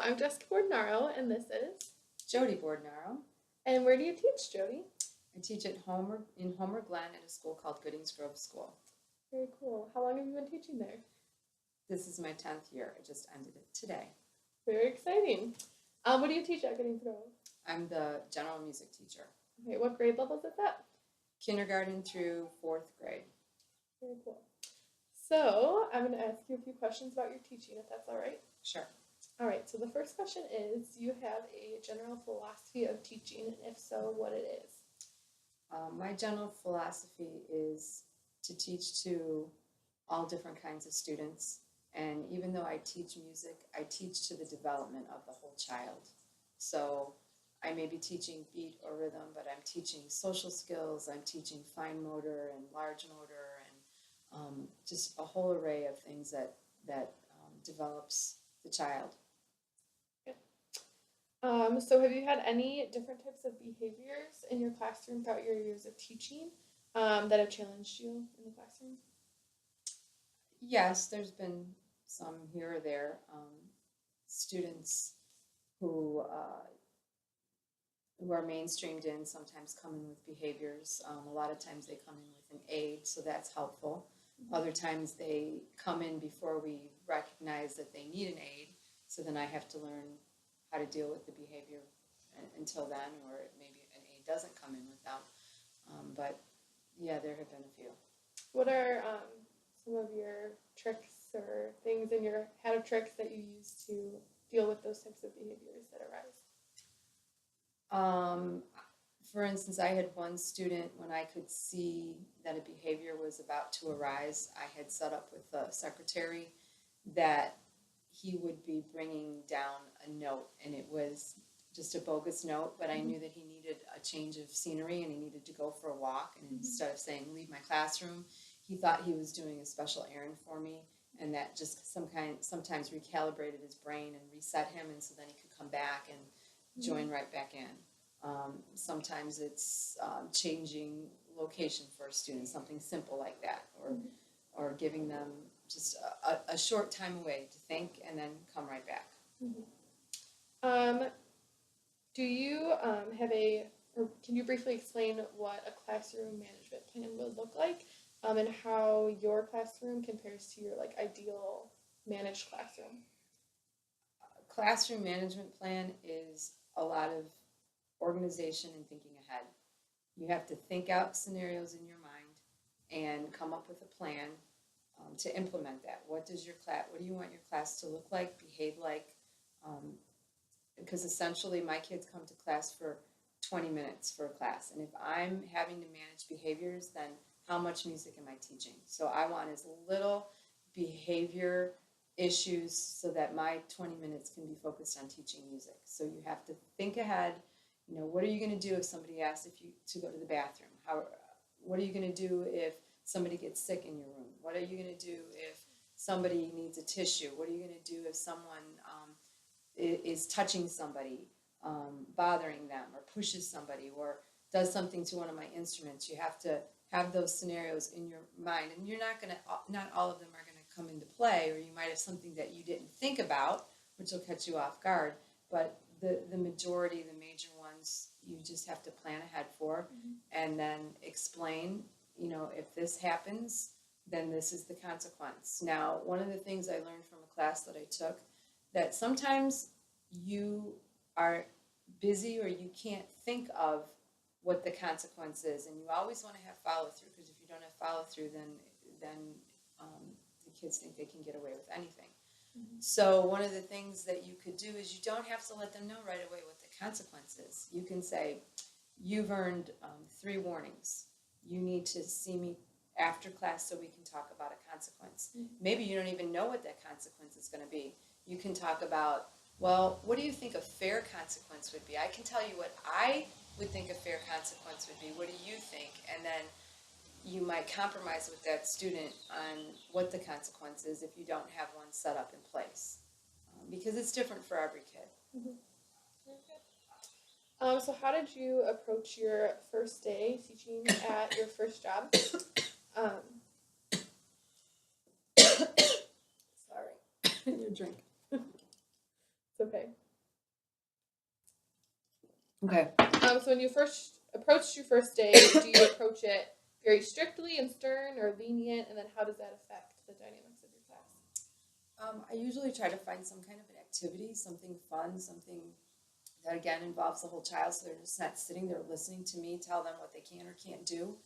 I'm Jessica Bordenaro, and this is... Jodi Bordenaro. And where do you teach, Jodi? I teach in Homer Glen at a school called Goodings Grove School. Very cool. How long have you been teaching there? This is my 10th year. I just ended it today. Very exciting. What do you teach at Goodings Grove? I'm the general music teacher. Okay, what grade level is it at? Kindergarten through 4th grade. Very cool. So, I'm going to ask you a few questions about your teaching, if that's all right. Sure. All right, so the first question is, do you have a general philosophy of teaching, and if so, what it is? My general philosophy is to teach to all different kinds of students. And even though I teach music, I teach to the development of the whole child. So I may be teaching beat or rhythm, but I'm teaching social skills, I'm teaching fine motor and large motor, and just a whole array of things that develops the child. So have you had any different types of behaviors in your classroom throughout your years of teaching that have challenged you in the classroom? Yes, there's been some here or there. Students who are mainstreamed in sometimes come in with behaviors. A lot of times they come in with an aid, so that's helpful. Mm-hmm. Other times they come in before we recognize that they need an aid, so then I have to learn how to deal with the behavior until then, or maybe an aid doesn't come in with them. But yeah, there have been a few. What are some of your tricks or things in your hat of tricks that you use to deal with those types of behaviors that arise? For instance, I had one student, when I could see that a behavior was about to arise, I had set up with the secretary that he would be bringing down a note, and it was just a bogus note, but I knew that he needed a change of scenery and he needed to go for a walk, and instead of saying leave my classroom, he thought he was doing a special errand for me, and that just sometimes recalibrated his brain and reset him, and so then he could come back and join right back in. Sometimes it's changing location for a student, something simple like that, or giving them just a short time away to think and then come right back. Do you or can you briefly explain what a classroom management plan would look like, and how your classroom compares to your ideal managed classroom? Classroom management plan is a lot of organization and thinking ahead. You have to think out scenarios in your mind and come up with a plan to implement that. What do you want your class to look like, behave like? Because essentially my kids come to class for 20 minutes for a class, and if I'm having to manage behaviors, then how much music am I teaching? So I want as little behavior issues so that my 20 minutes can be focused on teaching music. So you have to think ahead. What are you going to do if somebody asks to go to the bathroom? What are you going to do if somebody gets sick in your room? What are you going to do if somebody needs a tissue? What are you going to do if someone is touching somebody, bothering them, or pushes somebody, or does something to one of my instruments? You have to have those scenarios in your mind, and not all of them are going to come into play, or you might have something that you didn't think about, which will catch you off guard, but the majority, the major ones, you just have to plan ahead for, and then explain, if this happens, then this is the consequence. Now, one of the things I learned from a class that I took, that sometimes you are busy or you can't think of what the consequence is, and you always want to have follow-through, because if you don't have follow-through, then the kids think they can get away with anything. So one of the things that you could do is you don't have to let them know right away what the consequence is. You can say, you've earned 3 warnings. You need to see me after class so we can talk about a consequence. Maybe you don't even know what that consequence is going to be. You can talk about, well, what do you think a fair consequence would be? I can tell you what I would think a fair consequence would be. What do you think? And then you might compromise with that student on what the consequence is if you don't have one set up in place, because it's different for every kid. So how did you approach your first day teaching at your first job? Sorry, your drink. It's okay. Okay. So when you first approached your first day, do you approach it very strictly and stern or lenient? And then how does that affect the dynamics of your class? I usually try to find some kind of an activity, something fun, something that again involves the whole child, so they're just not sitting there listening to me tell them what they can or can't do.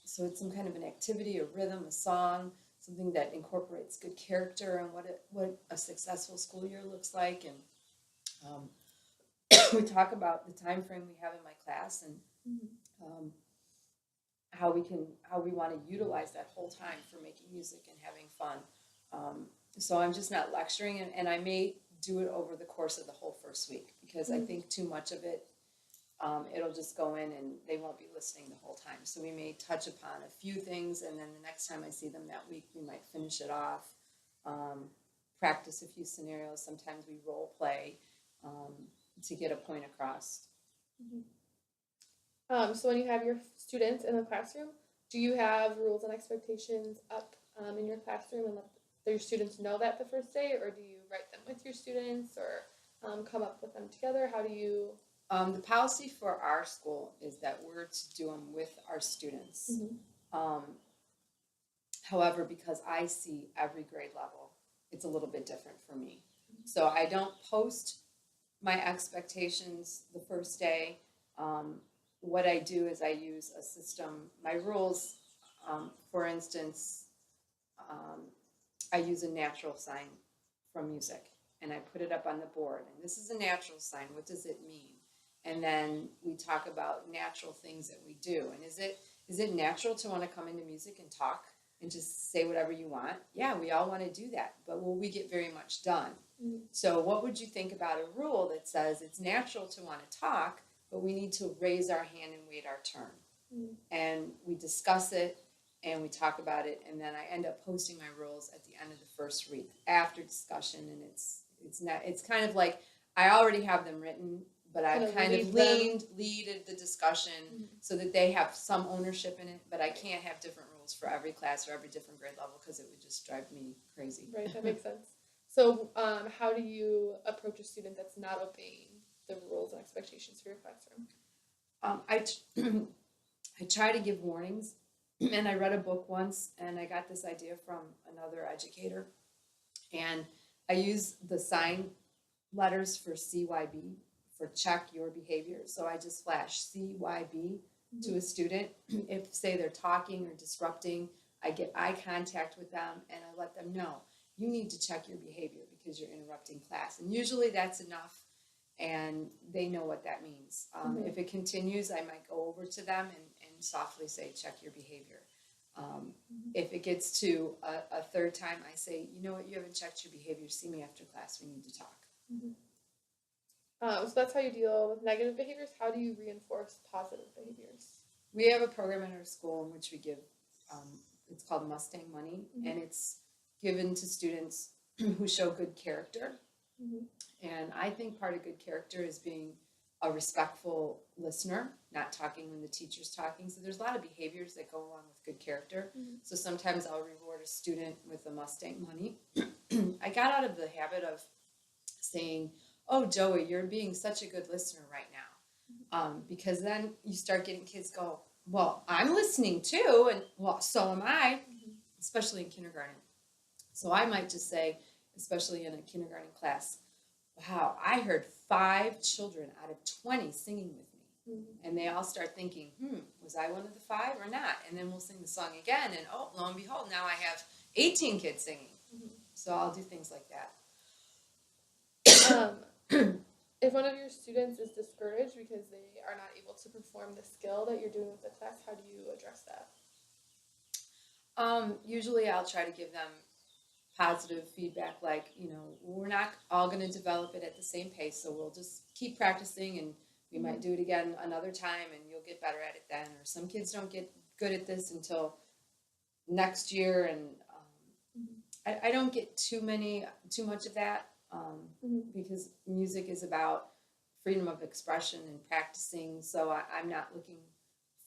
So it's some kind of an activity, a rhythm, a song, something that incorporates good character and what a successful school year looks like. And we talk about the time frame we have in my class and how we want to utilize that whole time for making music and having fun. So I'm just not lecturing, and I may do it over the course of the whole first week, because I think too much of it, it'll just go in and they won't be listening the whole time. So we may touch upon a few things, and then the next time I see them that week, we might finish it off, practice a few scenarios. Sometimes we role play to get a point across. So when you have your students in the classroom, do you have rules and expectations up in your classroom and let your students know that the first day, or do you write them with your students, or come up with them together? How do you? The policy for our school is that we're to do them with our students. However, because I see every grade level, it's a little bit different for me. So I don't post my expectations the first day. What I do is I use a system, my rules, for instance, I use a natural sign from music, and I put it up on the board. And this is a natural sign. What does it mean? And then we talk about natural things that we do. And is it natural to want to come into music and talk and just say whatever you want? Yeah, we all want to do that. But will we get very much done? So what would you think about a rule that says it's natural to want to talk, but we need to raise our hand and wait our turn? And we discuss it, and we talk about it, and then I end up posting my rules at the end of the first week after discussion. And it's kind of like I already have them written, but I've kind of leaded the discussion so that they have some ownership in it. But I can't have different rules for every class or every different grade level, because it would just drive me crazy. Right, that makes sense. So how do you approach a student that's not obeying the rules and expectations for your classroom? I try to give warnings, and I read a book once, and I got this idea from another educator, and I use the sign letters for CYB, for check your behavior. So I just flash CYB to a student. If, say, they're talking or disrupting, I get eye contact with them, and I let them know, you need to check your behavior because you're interrupting class. And usually that's enough, and they know what that means. If it continues, I might go over to them and softly say, check your behavior. If it gets to a third time, I say, you know what, you haven't checked your behavior. See me after class. We need to talk. So that's how you deal with negative behaviors. How do you reinforce positive behaviors? We have a program at our school in which we give, it's called Mustang Money, and it's given to students who show good character. And I think part of good character is being a respectful listener, not talking when the teacher's talking. So there's a lot of behaviors that go along with good character. So sometimes I'll reward a student with a Mustang Money. I got out of the habit of saying, oh, Joey, you're being such a good listener right now. Because then you start getting kids go, well, I'm listening too, and well, so am I, especially in kindergarten. So I might just say, especially in a kindergarten class, wow, I heard 5 children out of 20 singing with me. And they all start thinking, was I one of the 5 or not? And then we'll sing the song again, and oh, lo and behold, now I have 18 kids singing. So I'll do things like that. If one of your students is discouraged because they are not able to perform the skill that you're doing with the class, how do you address that? Usually I'll try to give them positive feedback, like, we're not all going to develop it at the same pace, so we'll just keep practicing, and we might do it again another time, and you'll get better at it then. Or some kids don't get good at this until next year, and I don't get too much of that, because music is about freedom of expression and practicing, so I'm not looking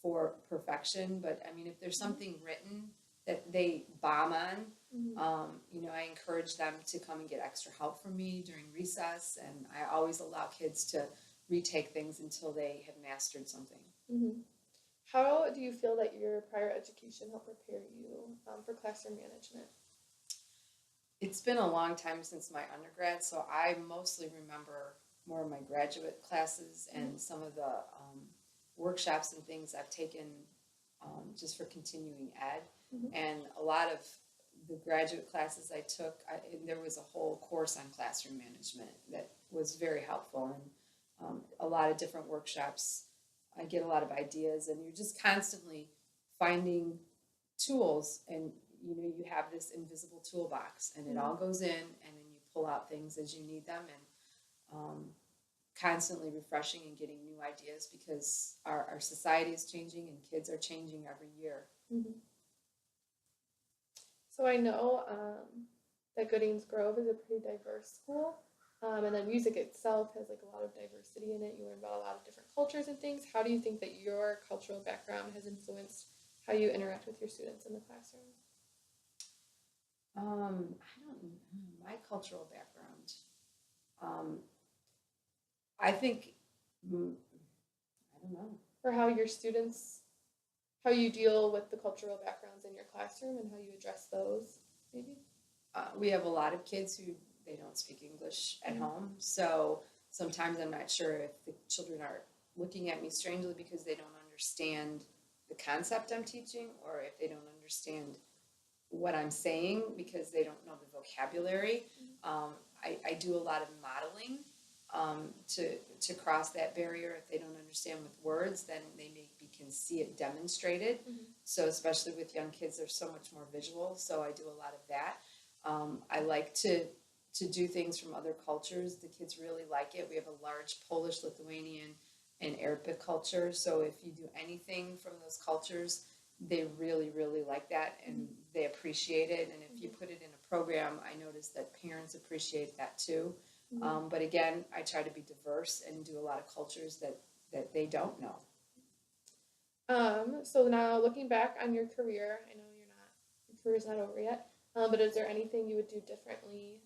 for perfection. But I mean, if there's something written that they bomb on. Mm-hmm. You know, I encourage them to come and get extra help from me during recess, and I always allow kids to retake things until they have mastered something. Mm-hmm. How do you feel that your prior education helped prepare you for classroom management? It's been a long time since my undergrad, so I mostly remember more of my graduate classes and some of the workshops and things I've taken just for continuing ed. Mm-hmm. And a lot of the graduate classes I took, and there was a whole course on classroom management that was very helpful, and a lot of different workshops. I get a lot of ideas, and you're just constantly finding tools, and you know you have this invisible toolbox, and it all goes in, and then you pull out things as you need them, and constantly refreshing and getting new ideas because our society is changing and kids are changing every year. Mm-hmm. So I know that Goodings Grove is a pretty diverse school, and then music itself has like a lot of diversity in it. You learn about a lot of different cultures and things. How do you think that your cultural background has influenced how you interact with your students in the classroom? I don't know my cultural background. I think I don't know. Or how your students, how you deal with the cultural backgrounds in your classroom and how you address those, maybe? We have a lot of kids who they don't speak English at home, so sometimes I'm not sure if the children are looking at me strangely because they don't understand the concept I'm teaching, or if they don't understand what I'm saying because they don't know the vocabulary. I do a lot of modeling to cross that barrier. If they don't understand with words, then they maybe can see it demonstrated. So especially with young kids, there's so much more visual, so I do a lot of that. I like to do things from other cultures. The kids really like it. We have a large Polish, Lithuanian, and Arabic culture, so if you do anything from those cultures, they really, really like that, and they appreciate it. And if you put it in a program, I notice that parents appreciate that too. But again, I try to be diverse and do a lot of cultures that they don't know. So now looking back on your career, I know your career's not over yet, but is there anything you would do differently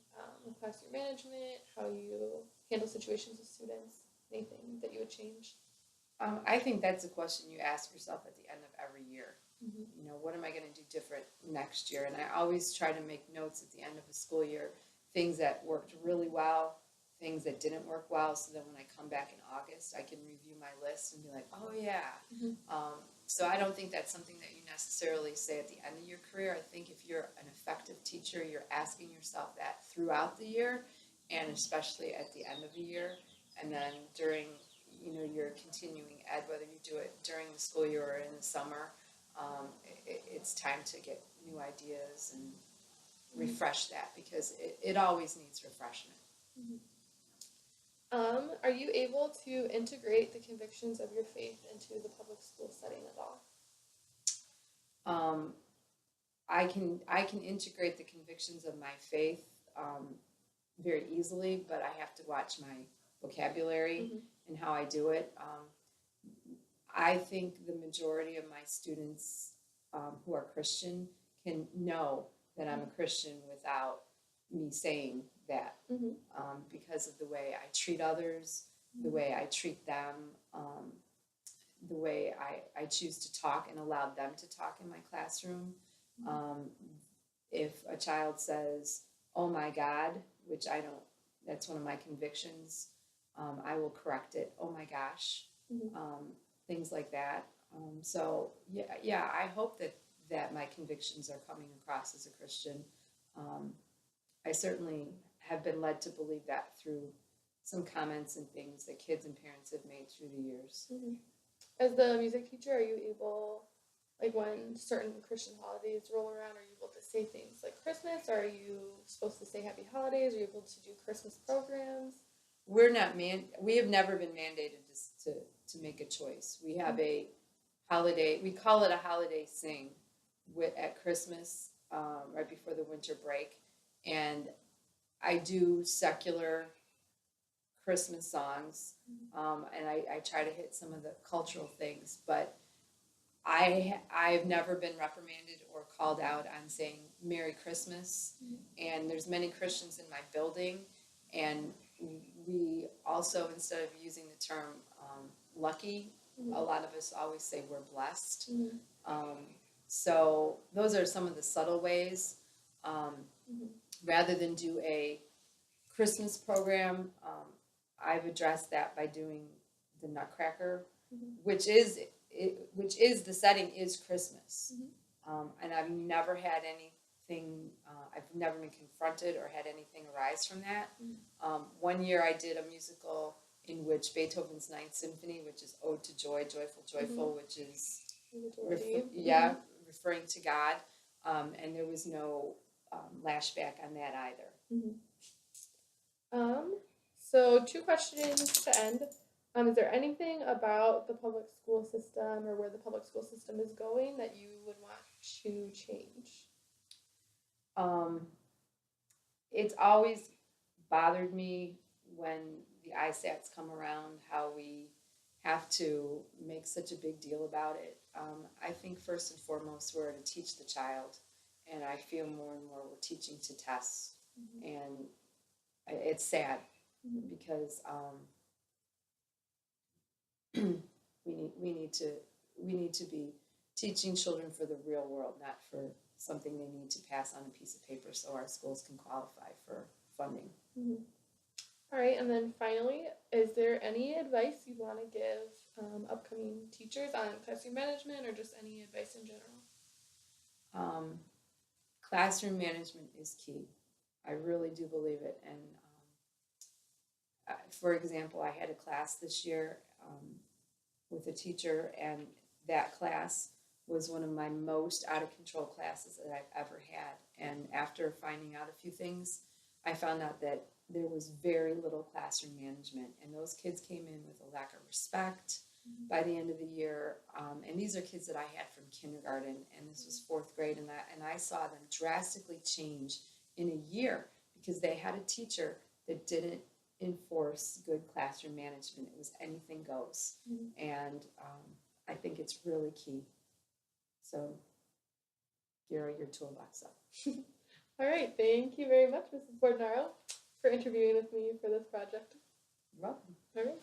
with classroom management, how you handle situations with students, anything that you would change? I think that's a question you ask yourself at the end of every year. Mm-hmm. You know, what am I going to do different next year? And I always try to make notes at the end of the school year, things that worked really well, things that didn't work well, so that when I come back in August, I can review my list and be like, oh yeah. So I don't think that's something that you necessarily say at the end of your career. I think if you're an effective teacher, you're asking yourself that throughout the year, and especially at the end of the year, and then during your continuing ed, whether you do it during the school year or in the summer, it's time to get new ideas and refresh that, because it always needs refreshment. Are you able to integrate the convictions of your faith into the public school setting at all? I can integrate the convictions of my faith very easily, but I have to watch my vocabulary and how I do it. I think the majority of my students who are Christian can know that I'm a Christian without me saying that, because of the way I treat others, the way I treat them, the way I choose to talk and allow them to talk in my classroom. If a child says, oh my God, which I don't, that's one of my convictions, I will correct it, oh my gosh, things like that. So yeah, I hope that my convictions are coming across as a Christian. I certainly have been led to believe that through some comments and things that kids and parents have made through the years. As the music teacher, are you able, like when certain Christian holidays roll around, are you able to say things like Christmas? Or are you supposed to say Happy Holidays? Are you able to do Christmas programs? We have never been mandated to make a choice. We have a holiday, we call it a holiday sing at Christmas, right before the winter break. And I do secular Christmas songs, and I try to hit some of the cultural things, but I've never been reprimanded or called out on saying Merry Christmas, and there's many Christians in my building, and we also, instead of using the term lucky, a lot of us always say we're blessed. So those are some of the subtle ways. Rather than do a Christmas program, I've addressed that by doing the Nutcracker, which is the setting is Christmas. And I've never had anything, I've never been confronted or had anything arise from that. One year I did a musical in which Beethoven's Ninth Symphony, which is Ode to Joy, Joyful, Joyful, which is referring to God, and there was no lashback on that either. So 2 questions to end. Is there anything about the public school system or where the public school system is going that you would want to change? It's always bothered me when the ISATs come around, how we have to make such a big deal about it. I think first and foremost we're to teach the child, and I feel more and more we're teaching to test, and it's sad because we need to be teaching children for the real world, not for something they need to pass on a piece of paper so our schools can qualify for funding. All right, and then finally, is there any advice you want to give upcoming teachers on classroom management or just any advice in general? Classroom management is key. I really do believe it. And for example, I had a class this year with a teacher, and that class was one of my most out of control classes that I've ever had. And after finding out a few things, I found out that there was very little classroom management, and those kids came in with a lack of respect by the end of the year. And these are kids that I had from kindergarten, and this was 4th grade, and I saw them drastically change in a year because they had a teacher that didn't enforce good classroom management. It was anything goes. And I think it's really key. So gear your toolbox up. All right, thank you very much, Mrs. Bordenaro, for interviewing with me for this project. You're welcome. All right.